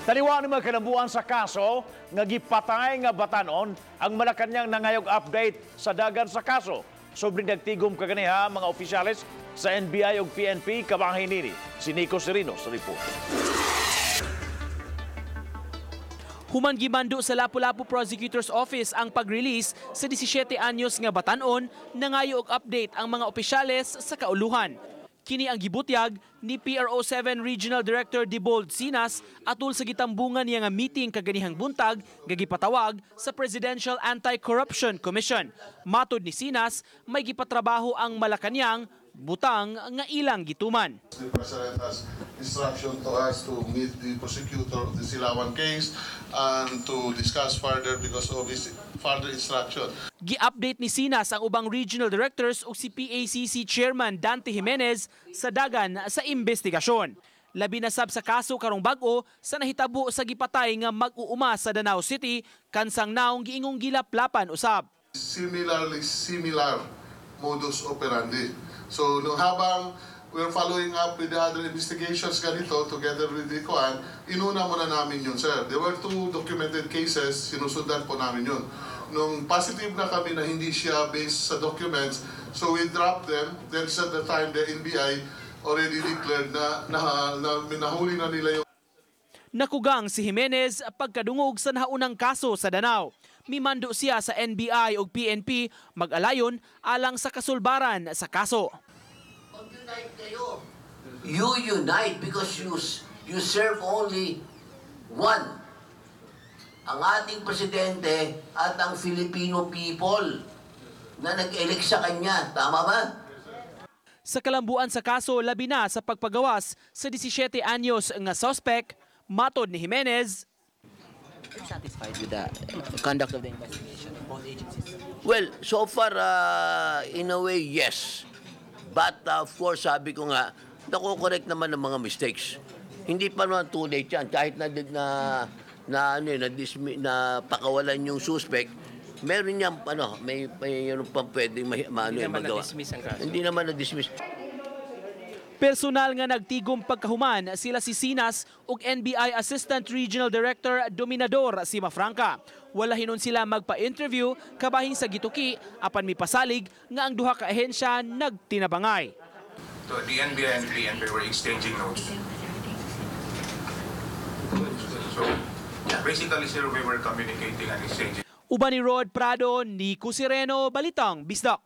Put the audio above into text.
Taniwa ni mga kinabuan sa kaso nga gipatay nga batanon ang Malacañang nangayog update sa dagan sa kaso. Sobre nagtigom kaganiha mga opisyales sa NBI ug PNP kabahin nini si Nico Serino sa report. Human gimando sa Lapu-Lapu Prosecutor's Office ang pag-release sa 17 anyos nga batanon nangayo og update ang mga opisyales sa kauluhan. Kini ang gibutyag ni PRO7 Regional Director Dibold Sinas atul sa gitambungan niya nga meeting kaganihang buntag nga gipatawag sa Presidential Anti-Corruption Commission. Matod ni Sinas, may gipatrabaho ang Malacañang butang nga ilang gituman. The President has instruction to us to meet the prosecutor of the Silawan case and to discuss further because of his further instruction. Gi-update ni Sinas ang ubang regional directors ug si PACC Chairman Dante Jimenez sa dagan sa investigasyon. Labi na sab sa kaso karong bag-o sa nahitabo sa gipatay nga mag-uuma sa Danao City kansang naong giingong gilaplapan usab. Similar modus operandi. So habang we're following up with the other investigations ganito together with the COAN, inuna muna namin yun, sir. There were 2 documented cases, sinusundan po namin yun. Nung positive na kami na hindi siya based sa documents, so we dropped them. Then at the time, the NBI already declared na nahuli na nila yung... Nakugang si Jimenez pagkadungog sa nahaunang kaso sa Danao. Mimando siya sa NBI ug PNP mag-alayon alang sa kasulbaran sa kaso. Mag-unite kayo. You unite because you serve only one. Ang ating presidente at ang Filipino people na nag-elect sa kanya. Tama ba? Sa kalambuan sa kaso, labi na sa pagpagawas sa 17 anyos nga suspect, matod ni Jimenez, satisfied with the conduct of the investigation of both agencies? Well, so far, in a way, yes. But of course, sabi ko nga, nakokorek naman ng mga mistakes. Hindi pa naman too late yan. Kahit na pakawalan yung suspect, meron niyang, may pang pwedeng magawa. Hindi naman na-dismiss. personal nga nagtigom pagkahuman sila si Sinas ug NBI Assistant Regional Director Dominador si Mafranca. Wala hinon sila magpa-interview kabahin sa gituki apan mipasalig nga ang duha ka ahensya nagtinabangay. So the NBI and PNP were exchanging notes. So basically, sir, we were communicating and exchanging. Uban ni Rod Prado, Nico Sereno, Balitang Bisdak.